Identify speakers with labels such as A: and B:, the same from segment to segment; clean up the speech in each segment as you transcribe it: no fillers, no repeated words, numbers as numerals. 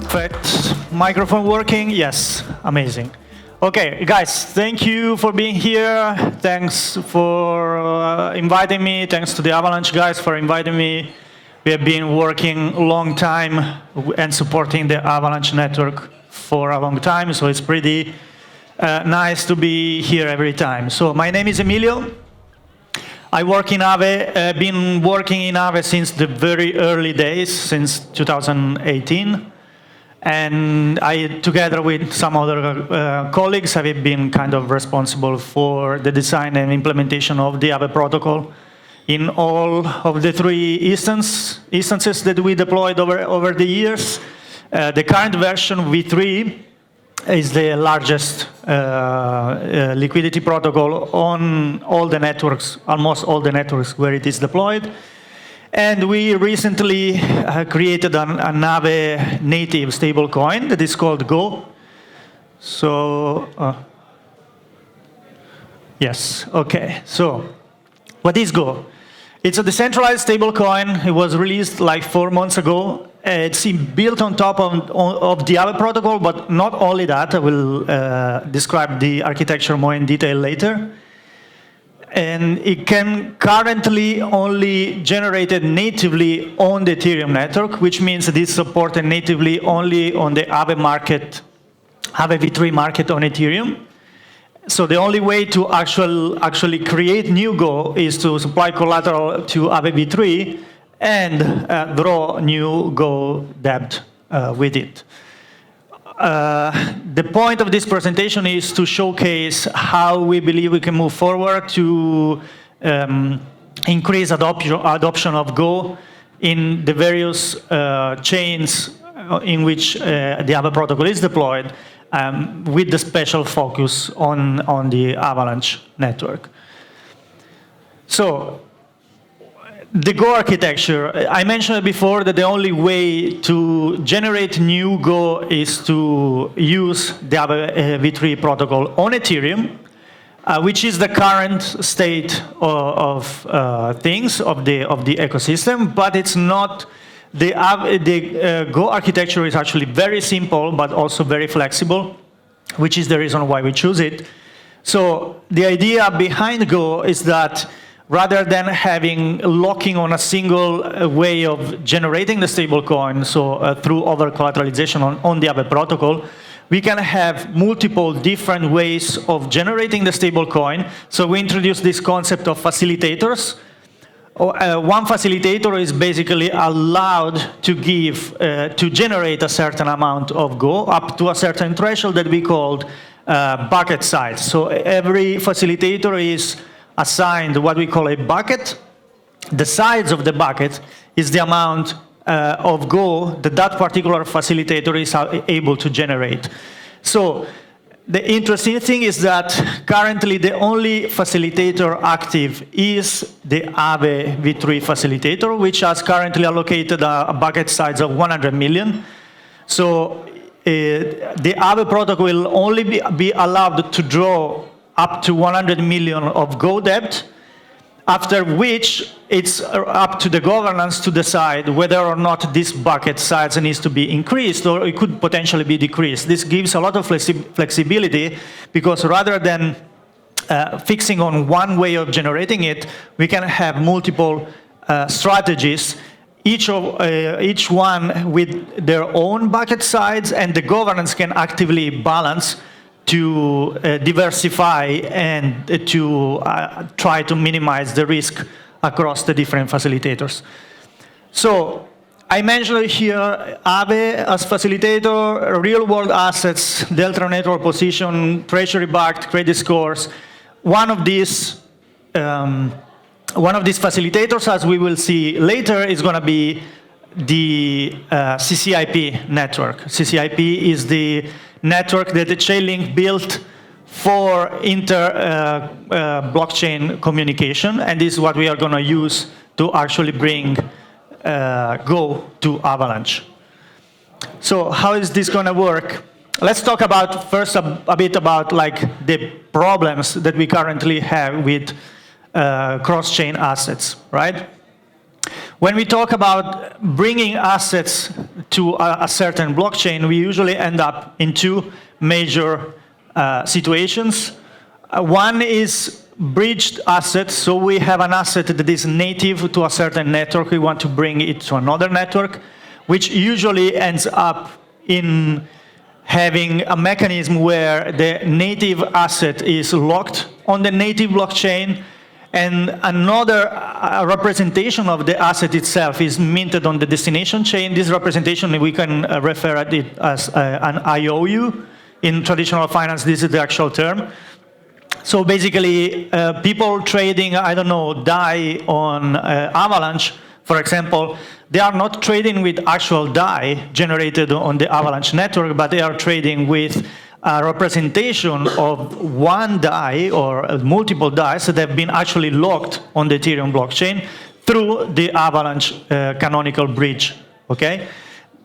A: Perfect. Microphone working? Yes. Amazing. Okay, guys, thank you for being here. Thanks for inviting me. Thanks to the Avalanche guys for inviting me. We have been working a long time and supporting the Avalanche network for a long time, so it's pretty nice to be here every time. So my name is Emilio. I work in Aave. I've been working in Aave since the very early days, since 2018. And I, together with some other colleagues, have been kind of responsible for the design and implementation of the Aave Protocol in all of the 3 instances that we deployed over the years. The current version, V3, is the largest liquidity protocol on all the networks, almost all the networks where it is deployed. And we recently created an Aave native stablecoin that is called GHO. So, yes, okay. So, what is GHO? It's a decentralized stablecoin. It was released like 4 months ago. It's built on top of the Aave Protocol, but not only that. I will describe the architecture more in detail later. And it can currently only generated natively on the Ethereum network, which means that it's supported natively only on the Aave market, Aave V3 market on Ethereum. So the only way to actually create new GHO is to supply collateral to Aave V3 and draw new GHO debt with it. The point of this presentation is to showcase how we believe we can move forward to increase adoption of GHO in the various chains in which the Aave Protocol is deployed, with the special focus on the Avalanche network. So, the GHO architecture, I mentioned before that the only way to generate new GHO is to use the Aave V3 protocol on Ethereum, which is the current state of things, of the ecosystem, but it's not, the GHO architecture is actually very simple, but also very flexible, which is the reason why we choose it. So the idea behind GHO is that rather than locking on a single way of generating the stablecoin, so through over-collateralization on the Aave Protocol, we can have multiple different ways of generating the stablecoin. So we introduced this concept of facilitators. One facilitator is basically allowed to to generate a certain amount of GHO up to a certain threshold that we called bucket size. So every facilitator is assigned what we call a bucket. The size of the bucket is the amount of GHO that particular facilitator is able to generate. So the interesting thing is that currently the only facilitator active is the Aave V3 facilitator, which has currently allocated a bucket size of 100 million. So the Aave Protocol will only be allowed to draw up to 100 million of GHO debt, after which it's up to the governance to decide whether or not this bucket size needs to be increased or it could potentially be decreased. This gives a lot of flexibility because rather than fixing on one way of generating it, we can have multiple strategies, each one with their own bucket size, and the governance can actively balance to diversify and to try to minimize the risk across the different facilitators. So I mentioned here Aave as facilitator, real-world assets, delta network position, treasury-backed credit scores. One of these facilitators, as we will see later, is going to be the CCIP network. CCIP is the network that the Chainlink built for blockchain communication, and this is what we are going to use to actually bring GHO to Avalanche. So how is this going to work? Let's talk about first a bit about like the problems that we currently have with cross-chain assets, right? When we talk about bringing assets to a certain blockchain, we usually end up in two major situations. One is bridged assets, so we have an asset that is native to a certain network, we want to bring it to another network, which usually ends up in having a mechanism where the native asset is locked on the native blockchain, and another representation of the asset itself is minted on the destination chain. This representation, we can refer to it as an IOU. In traditional finance, this is the actual term. So basically, people trading, I don't know, DAI on Avalanche, for example, they are not trading with actual DAI generated on the Avalanche network, but they are trading with a representation of one DAI or multiple DAIs that have been actually locked on the Ethereum blockchain through the Avalanche canonical bridge. Okay.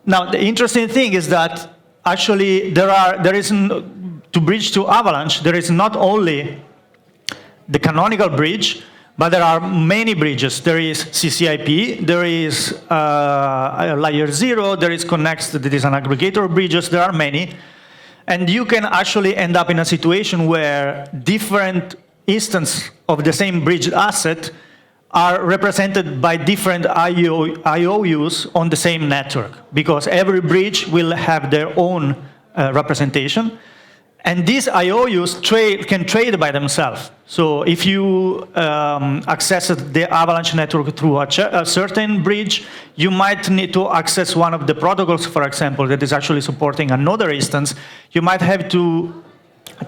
A: Now the interesting thing is that actually there isn't, to bridge to Avalanche, there is not only the canonical bridge, but there are many bridges. There is CCIP, there is layer 0, there is Connext, that is an aggregator of bridges, there are many. And you can actually end up in a situation where different instances of the same bridged asset are represented by different IOUs on the same network, because every bridge will have their own representation. And these IOUs can trade by themselves. So if you access the Avalanche network through a certain bridge, you might need to access one of the protocols, for example, that is actually supporting another instance. You might have to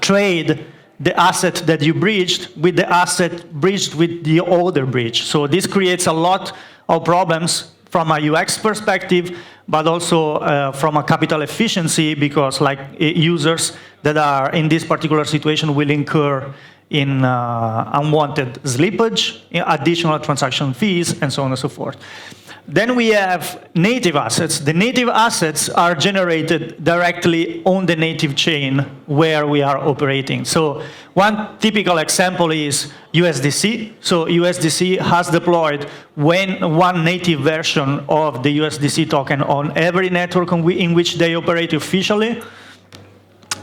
A: trade the asset that you bridged with the asset bridged with the other bridge. So this creates a lot of problems from a UX perspective, but also from a capital efficiency, because like users that are in this particular situation will incur in unwanted slippage, additional transaction fees, and so on and so forth. Then we have native assets. The native assets are generated directly on the native chain where we are operating. So one typical example is USDC. So USDC has deployed one native version of the USDC token on every network in which they operate officially.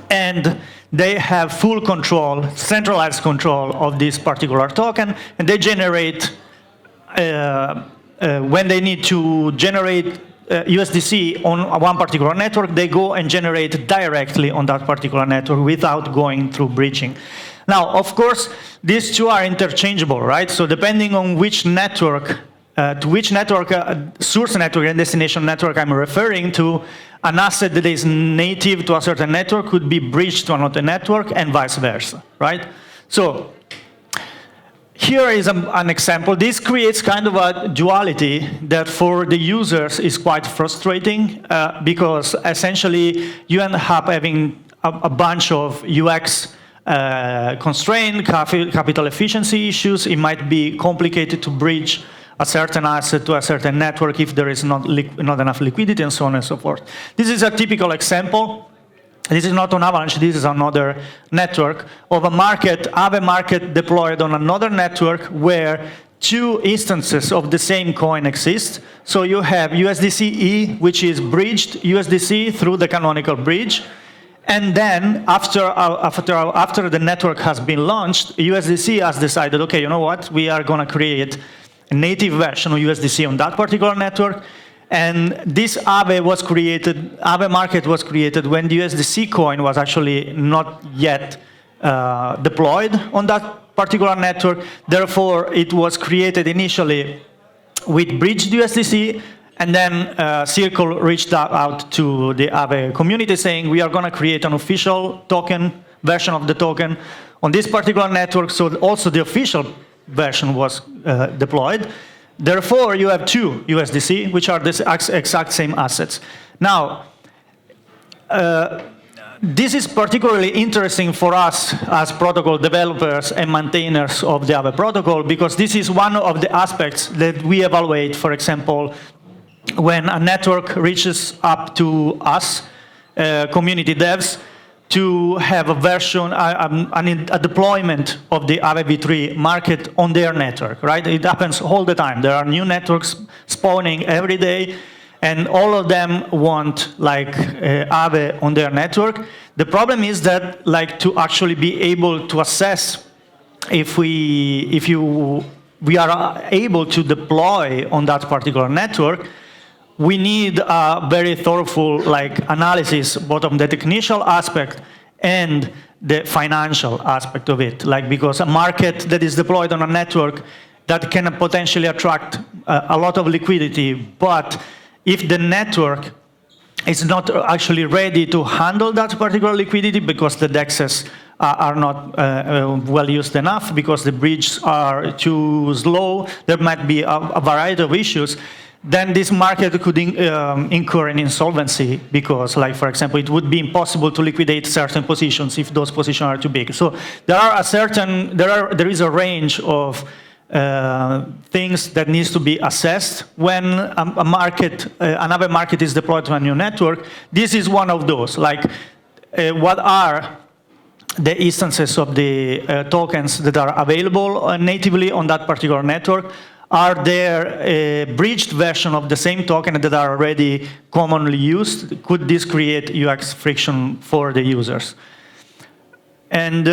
A: And they have full control, centralized control of this particular token, and they generate when they need to generate USDC on one particular network, they go and generate directly on that particular network without going through bridging. Now, of course, these two are interchangeable, right? So depending on which network, to which network, source network and destination network I'm referring to, an asset that is native to a certain network could be bridged to another network and vice versa, right? So here is an example. This creates kind of a duality that for the users is quite frustrating because essentially you end up having a bunch of UX constraint, capital efficiency issues. It might be complicated to bridge a certain asset to a certain network if there is not enough liquidity, and so on and so forth. This is a typical example. This is not on Avalanche, this is another network of a market, Aave market deployed on another network where two instances of the same coin exist. So you have USDC-E, which is bridged USDC through the canonical bridge. And then after the network has been launched, USDC has decided, okay, you know what, we are going to create a native version of USDC on that particular network. And this Aave market was created when the USDC coin was actually not yet deployed on that particular network. Therefore, it was created initially with bridged USDC, and then Circle reached out to the Aave community saying, we are going to create an official token, version of the token on this particular network, so also the official version was deployed. Therefore, you have two USDC, which are the exact same assets. Now, this is particularly interesting for us as protocol developers and maintainers of the Aave protocol, because this is one of the aspects that we evaluate, for example, when a network reaches up to us, community devs, to have a version, a deployment of the Aave v3 market on their network, right? It happens all the time. There are new networks spawning every day, and all of them want like Aave on their network. The problem is that like to actually be able to assess if we are able to deploy on that particular network, we need a very thorough like analysis both of the technical aspect and the financial aspect of it. Like because a market that is deployed on a network that can potentially attract a lot of liquidity, but if the network is not actually ready to handle that particular liquidity because the DEXs are not well used enough, because the bridges are too slow, there might be a variety of issues, then this market could incur an insolvency because, like, for example, it would be impossible to liquidate certain positions if those positions are too big. So there is a range of things that needs to be assessed when another market is deployed to a new network. This is one of those. Like, what are the instances of the tokens that are available natively on that particular network? Are there a bridged version of the same token that are already commonly used? Could this create UX friction for the users? And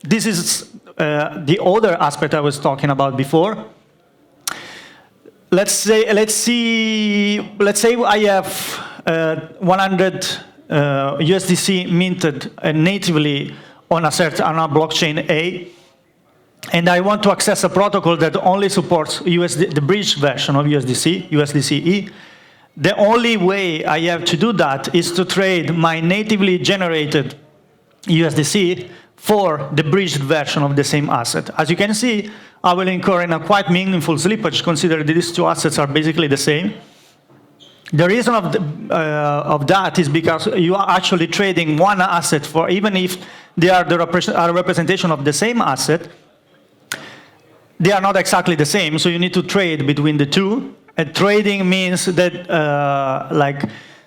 A: this is the other aspect I was talking about before. Let's say I have 100 USDC minted natively on a blockchain A, and I want to access a protocol that only supports the bridged version of USDC-E. The only way I have to do that is to trade my natively generated USDC for the bridged version of the same asset. As you can see, I will incur in a quite meaningful slippage, considering these two assets are basically the same. The reason of that is because you are actually trading one asset for, even if they are a representation of the same asset, they are not exactly the same, so you need to trade between the two. And trading means that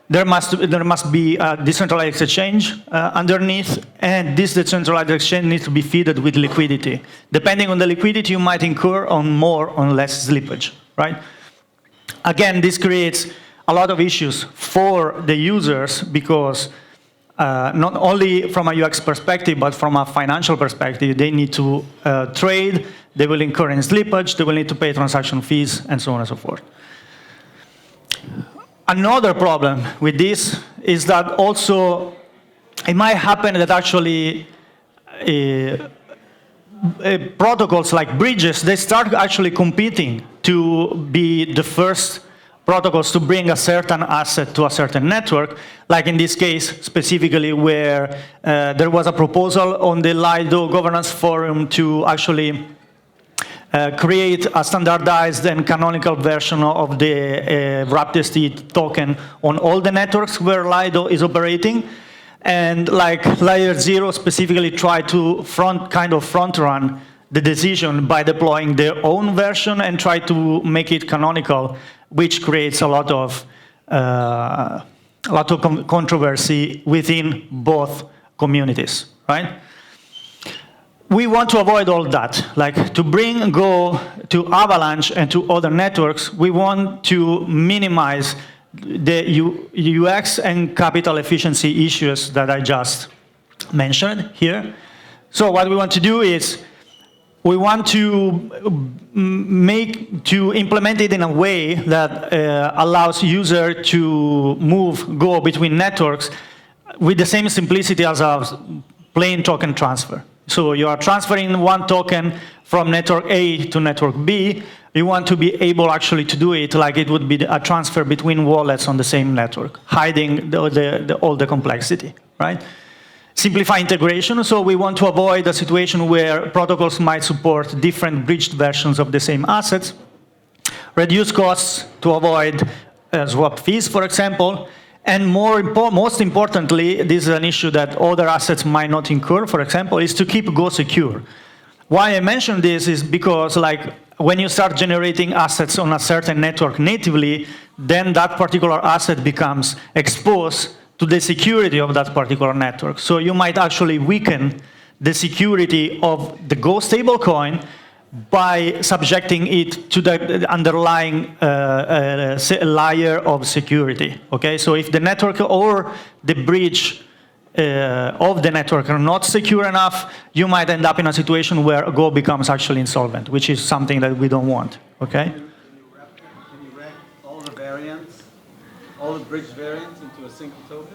A: there must be a decentralized exchange underneath, and this decentralized exchange needs to be fed with liquidity. Depending on the liquidity, you might incur on more or less slippage, right? Again, this creates a lot of issues for the users because not only from a UX perspective, but from a financial perspective, they need to trade, they will incur in slippage, they will need to pay transaction fees, and so on and so forth. Another problem with this is that also it might happen that actually protocols like bridges, they start actually competing to be the first protocols to bring a certain asset to a certain network, like in this case specifically where there was a proposal on the Lido governance forum to actually create a standardized and canonical version of the wrapped token on all the networks where Lido is operating. And like Layer 0 specifically tried to front run the decision by deploying their own version and try to make it canonical, which creates a lot of controversy within both communities, right? We want to avoid all that. Like, to bring Go to Avalanche and to other networks, we want to minimize the UX and capital efficiency issues that I just mentioned here. So what we want to do is we want to implement it in a way that allows user to go between networks with the same simplicity as a plain token transfer. So you are transferring one token from network A to network B. You want to be able actually to do it like it would be a transfer between wallets on the same network, hiding all the complexity, right? Simplify integration, so we want to avoid a situation where protocols might support different bridged versions of the same assets. Reduce costs to avoid swap fees, for example. And most importantly, this is an issue that other assets might not incur, for example, is to keep Go secure. Why I mention this is because, like, when you start generating assets on a certain network natively, then that particular asset becomes exposed to the security of that particular network. So you might actually weaken the security of the Go stablecoin by subjecting it to the underlying layer of security. Okay, so if the network or the bridge of the network are not secure enough, you might end up in a situation where Go becomes actually insolvent, which is something that we don't want. Okay.
B: Can you wrap all the variants, all the bridge variants into a single token?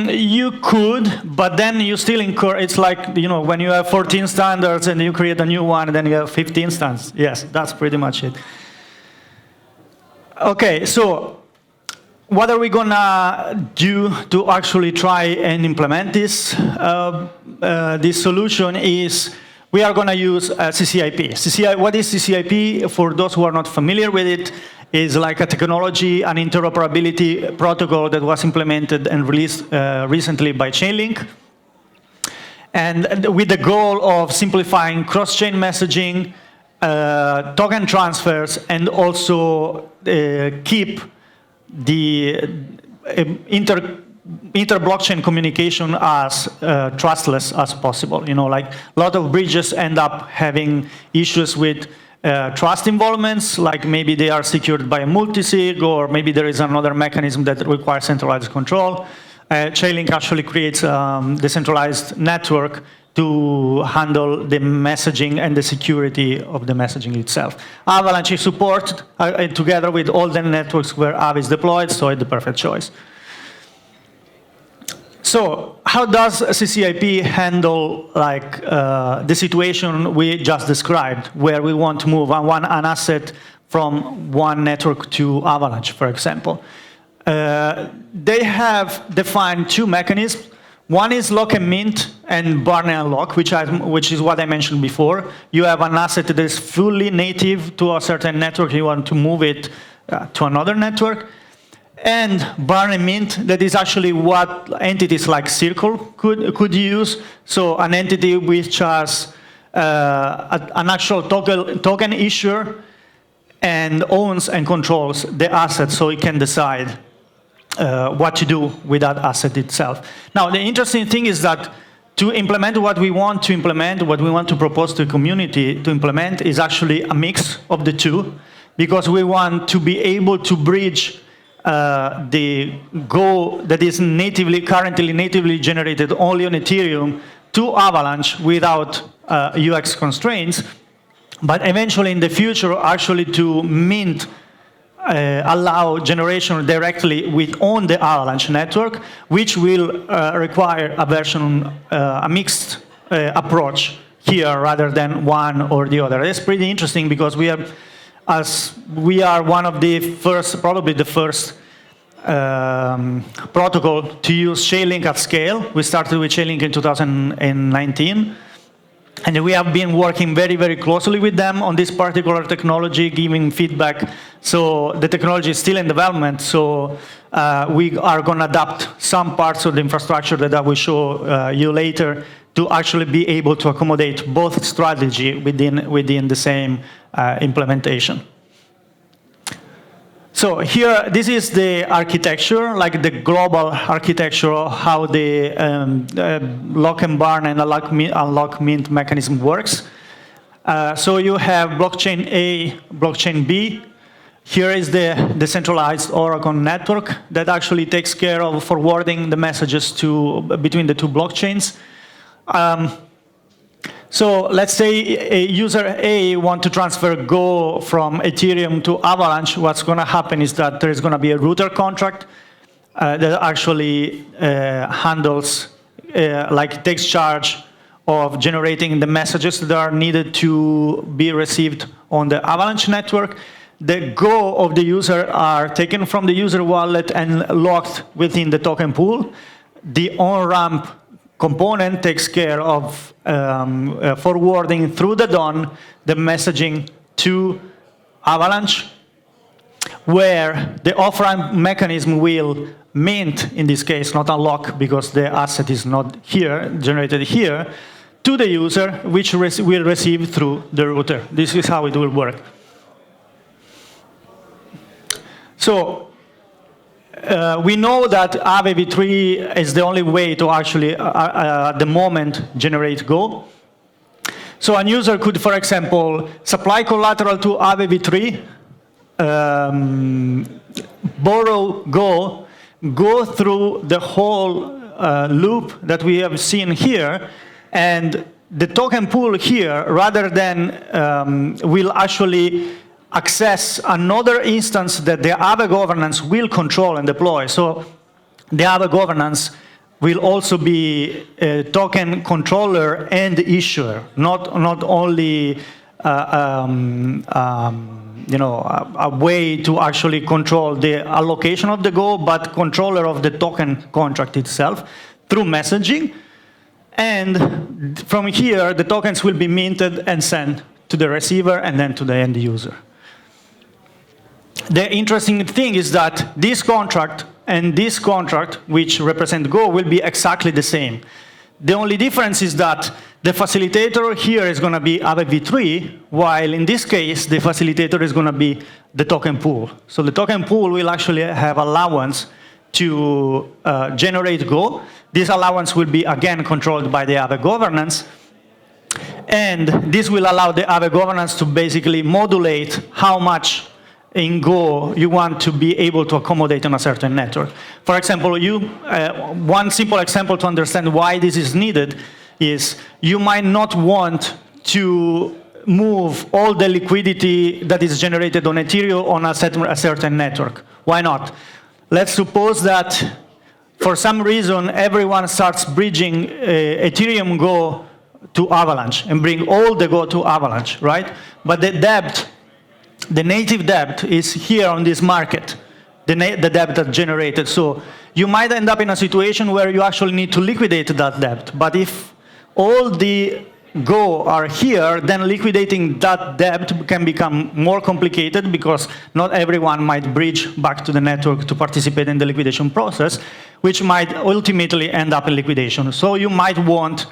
A: You could, but then you still incur. It's like, you know, when you have 14 standards and you create a new one, and then you have 15 standards. Yes, that's pretty much it. Okay, so what are we gonna do to actually try and implement this? This solution is we are gonna use CCIP. What is CCIP? For those who are not familiar with it, is like a technology, an interoperability protocol that was implemented and released recently by Chainlink. And with the goal of simplifying cross-chain messaging, token transfers, and also keep the inter-blockchain communication as trustless as possible. You know, like a lot of bridges end up having issues with trust involvements, like maybe they are secured by a multisig, or maybe there is another mechanism that requires centralized control. Chainlink actually creates a decentralized network to handle the messaging and the security of the messaging itself. Avalanche is supported together with all the networks where Aave is deployed, so it's the perfect choice. So how does CCIP handle like the situation we just described, where we want to move an asset from one network to Avalanche, for example? They have defined two mechanisms. One is lock and mint and burn and unlock, which is what I mentioned before. You have an asset that is fully native to a certain network. You want to move it to another network. And burn and mint, that is actually what entities like Circle could use. So an entity which has an actual token issuer and owns and controls the asset, so it can decide what to do with that asset itself. Now, the interesting thing is that to implement what we want to implement, what we want to propose to the community to implement, is actually a mix of the two, because we want to be able to bridge the Go that is currently natively generated only on Ethereum to Avalanche without UX constraints, but eventually in the future actually to mint allow generation directly on the Avalanche network, which will require a mixed approach here rather than one or the other. It's pretty interesting because we are one of the first, probably the first protocol to use Chainlink at scale. We started with Chainlink in 2019. And we have been working very, very closely with them on this particular technology, giving feedback. So the technology is still in development. So we are going to adapt some parts of the infrastructure that I will show you later to actually be able to accommodate both strategy within the same implementation. So here, this is the architecture, like the global architecture of how the lock and burn and unlock mint mechanism works. So you have blockchain A, blockchain B. Here is the decentralized Oracle network that actually takes care of forwarding the messages between the two blockchains. So let's say a user A wants to transfer Go from Ethereum to Avalanche. What's going to happen is that there is going to be a router contract that actually handles, takes charge of generating the messages that are needed to be received on the Avalanche network. The Go of the user are taken from the user wallet and locked within the token pool. The on-ramp component takes care of forwarding through the DON the messaging to Avalanche, where the off-ramp mechanism will mint, in this case, not unlock, because the asset is not here, generated here, to the user, which will receive through the router. This is how it will work. So we know that Aave v3 is the only way to actually, at the moment, generate Go. So a user could, for example, supply collateral to Aave v3, borrow Go, go through the whole loop that we have seen here, and the token pool here, rather than will actually access another instance that the Aave governance will control and deploy. So the Aave governance will also be a token controller and issuer, not only a way to actually control the allocation of the Go, but controller of the token contract itself through messaging. And from here, the tokens will be minted and sent to the receiver and then to the end user. The interesting thing is that this contract and this contract, which represent Go, will be exactly the same. The only difference is that the facilitator here is going to be Aave v3, while in this case, the facilitator is going to be the token pool. So the token pool will actually have allowance to generate Go. This allowance will be, again, controlled by the Aave governance. And this will allow the Aave governance to basically modulate how much in Go you want to be able to accommodate on a certain network. For example, one simple example to understand why this is needed is you might not want to move all the liquidity that is generated on Ethereum on a certain network. Why not? Let's suppose that for some reason everyone starts bridging Ethereum Go to Avalanche and bring all the Go to Avalanche, right? But the debt, the native debt is here on this market, the debt that's generated. So you might end up in a situation where you actually need to liquidate that debt. But if all the Go are here, then liquidating that debt can become more complicated because not everyone might bridge back to the network to participate in the liquidation process, which might ultimately end up in liquidation. So you might want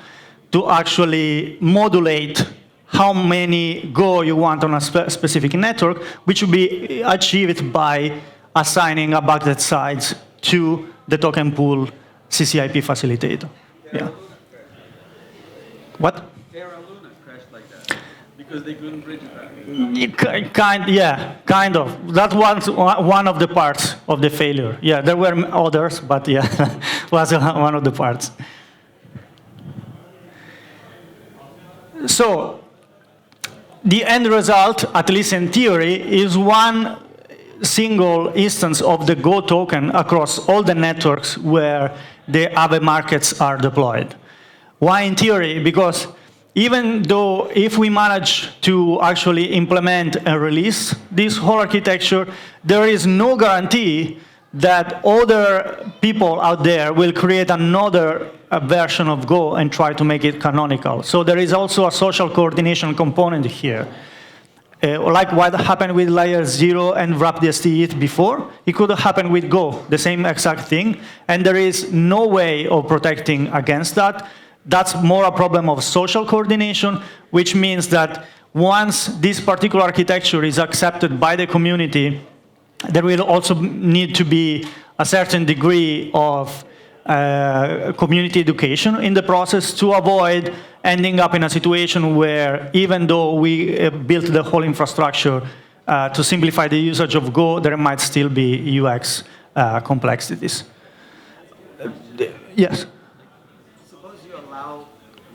A: to actually modulate how many Go you want on a specific network, which will be achieved by assigning a bucket size to the token pool CCIP facilitator. Yeah. What?
B: Terra Luna crashed like that because they couldn't bridge it back.
A: Kind of. That was one of the parts of the failure. Yeah, there were others, but yeah, was one of the parts. So the end result, at least in theory, is one single instance of the Go token across all the networks where the Aave markets are deployed. Why in theory? Because even though if we manage to actually implement and release this whole architecture, there is no guarantee that other people out there will create another version of Go and try to make it canonical. So there is also a social coordination component here. Like what happened with layer 0 and wrap-DST before, it could happen with Go, the same exact thing, and there is no way of protecting against that. That's more a problem of social coordination, which means that once this particular architecture is accepted by the community, there will also need to be a certain degree of community education in the process to avoid ending up in a situation where even though we built the whole infrastructure to simplify the usage of Go, there might still be UX complexities. Yes?
B: Suppose you allow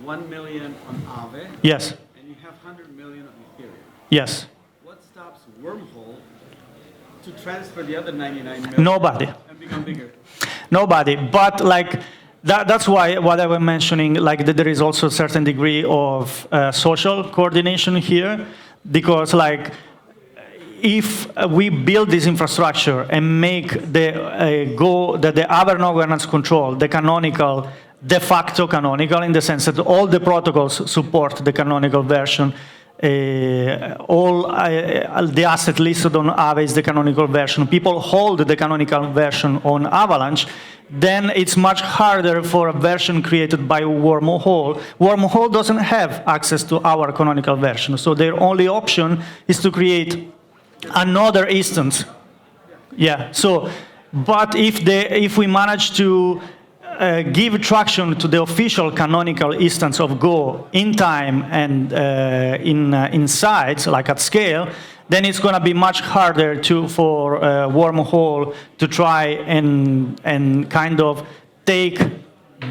B: 1 million on Aave.
A: Yes.
B: And you have 100 million on Ethereum.
A: Yes.
B: What stops Wormhole to transfer the other 99 million?
A: Nobody.
B: And become bigger?
A: Nobody, but like that's why what I was mentioning, like that there is also a certain degree of social coordination here, because like if we build this infrastructure and make the Go that the Aave governance control the canonical, de facto canonical, in the sense that all the protocols support the canonical version. All the asset listed on Aave is the canonical version. People hold the canonical version on Avalanche. Then it's much harder for a version created by Wormhole. Wormhole doesn't have access to our canonical version, so their only option is to create another instance. Yeah. So But if we manage to give traction to the official canonical instance of Go in time and in size, like at scale, then it's going to be much harder for Wormhole to try and kind of take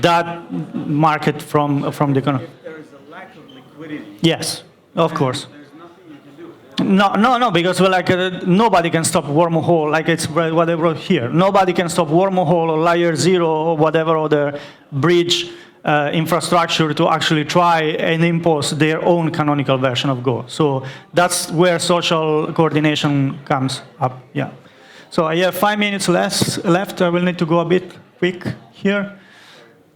A: that market from the economy.
B: If there is a lack of liquidity,
A: Yes, of course.
B: there's nothing you can do.
A: No, because nobody can stop Wormhole, like it's what I wrote here. Nobody can stop Wormhole or Layer 0 or whatever other bridge infrastructure to actually try and impose their own canonical version of Go. So that's where social coordination comes up, yeah. So I have 5 minutes left. I will need to go a bit quick here.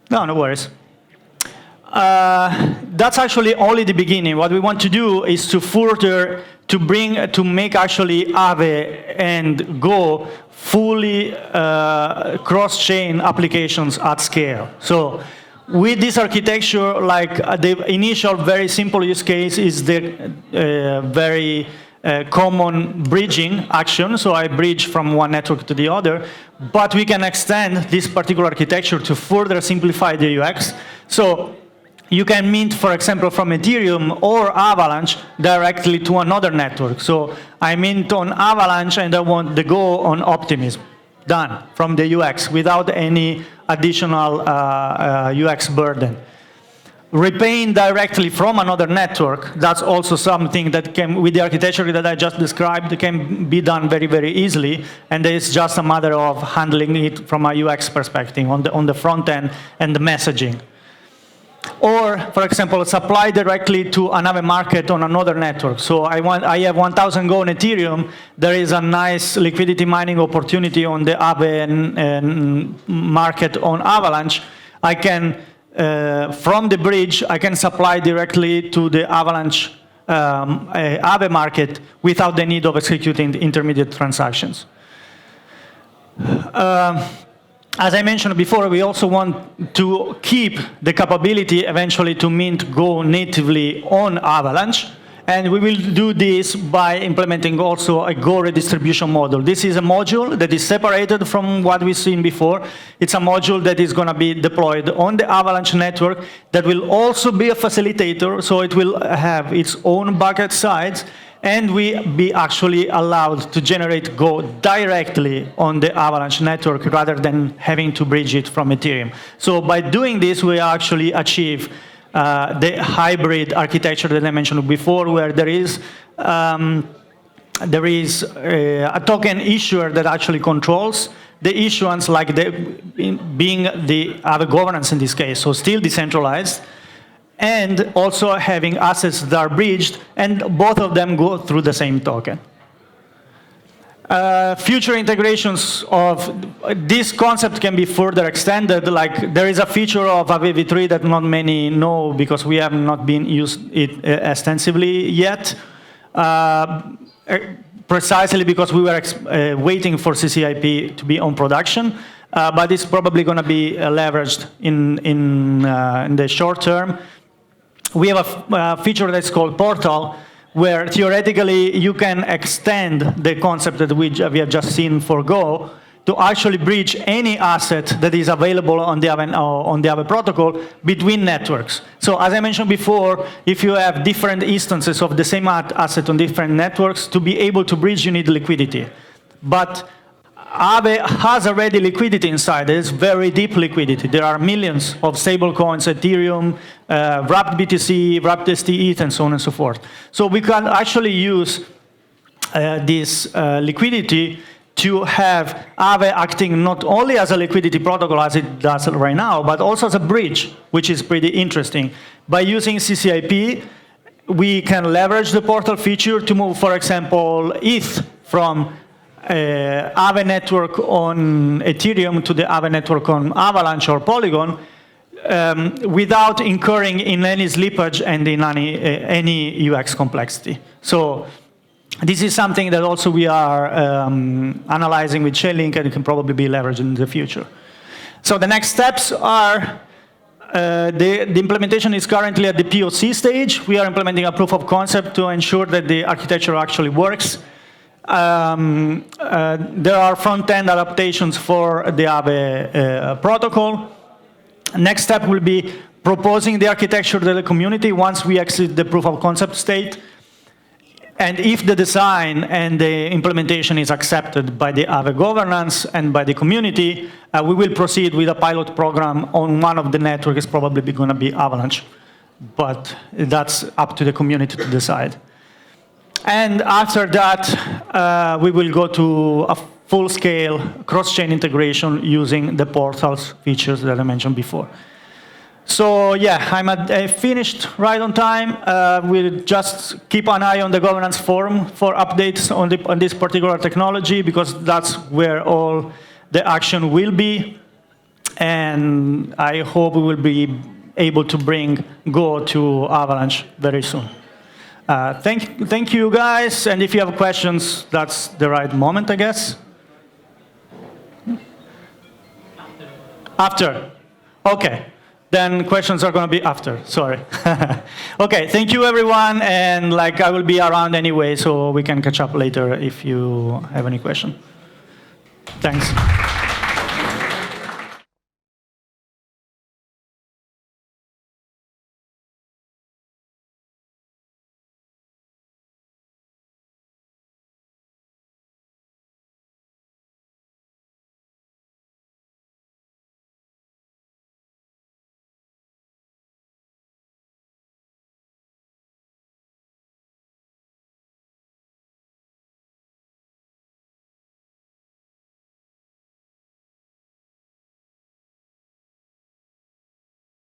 A: No worries. That's actually only the beginning. What we want to do is to further to make actually Aave and Go fully cross-chain applications at scale. So with this architecture, like the initial very simple use case is the very common bridging action. So I bridge from one network to the other, but we can extend this particular architecture to further simplify the UX. So you can mint, for example, from Ethereum or Avalanche directly to another network. So I mint on Avalanche and I want the Go on Optimism. Done from the UX without any additional UX burden. Repaying directly from another network, that's also something that can, with the architecture that I just described, can be done very, very easily. And it's just a matter of handling it from a UX perspective on the front end and the messaging. Or, for example, supply directly to an Aave market on another network. So I have 1,000 Go on Ethereum. There is a nice liquidity mining opportunity on the Aave market on Avalanche. I can, from the bridge, I can supply directly to the Avalanche Aave market without the need of executing the intermediate transactions. As I mentioned before, we also want to keep the capability eventually to mint Go natively on Avalanche. And we will do this by implementing also a Go redistribution model. This is a module that is separated from what we've seen before. It's a module that is going to be deployed on the Avalanche network that will also be a facilitator, so it will have its own bucket size, and we be actually allowed to generate Go directly on the Avalanche network rather than having to bridge it from Ethereum. So by doing this, we actually achieve the hybrid architecture that I mentioned before, where there is a token issuer that actually controls the issuance, like being the Aave governance in this case, so still decentralized, and also having assets that are bridged, and both of them go through the same token. Future integrations of this concept can be further extended. Like there is a feature of Aave v3 that not many know because we have not been used it extensively yet, precisely because we were waiting for CCIP to be on production. But it's probably going to be leveraged in the short term. We have a feature that's called Portal, where theoretically you can extend the concept that we have just seen for Go to actually bridge any asset that is available on the Aave Protocol between networks. So as I mentioned before, if you have different instances of the same asset on different networks, to be able to bridge, you need liquidity. But Aave has already liquidity inside. There's very deep liquidity. There are millions of stablecoins, Ethereum, wrapped BTC, wrapped STETH, and so on and so forth. So we can actually use this liquidity to have Aave acting not only as a liquidity protocol as it does right now, but also as a bridge, which is pretty interesting. By using CCIP, we can leverage the portal feature to move, for example, ETH from Aave network on Ethereum to the Aave network on Avalanche or Polygon without incurring in any slippage and in any UX complexity. So this is something that also we are analyzing with Chainlink and can probably be leveraged in the future. So the next steps are the implementation is currently at the POC stage. We are implementing a proof of concept to ensure that the architecture actually works. There are front-end adaptations for the Aave protocol. Next step will be proposing the architecture to the community once we exit the proof of concept state. And if the design and the implementation is accepted by the Aave governance and by the community, we will proceed with a pilot program on one of the networks, probably going to be Avalanche. But that's up to the community to decide. And after that, we will go to a full-scale cross-chain integration using the portals features that I mentioned before. So yeah, I finished right on time. We'll just keep an eye on the governance forum for updates on this particular technology, because that's where all the action will be. And I hope we will be able to bring Go to Avalanche very soon. Thank you, guys. And if you have questions, that's the right moment, I guess. After. OK. Then questions are going to be after. Sorry. OK, thank you, everyone. And I will be around anyway, so we can catch up later if you have any question. Thanks.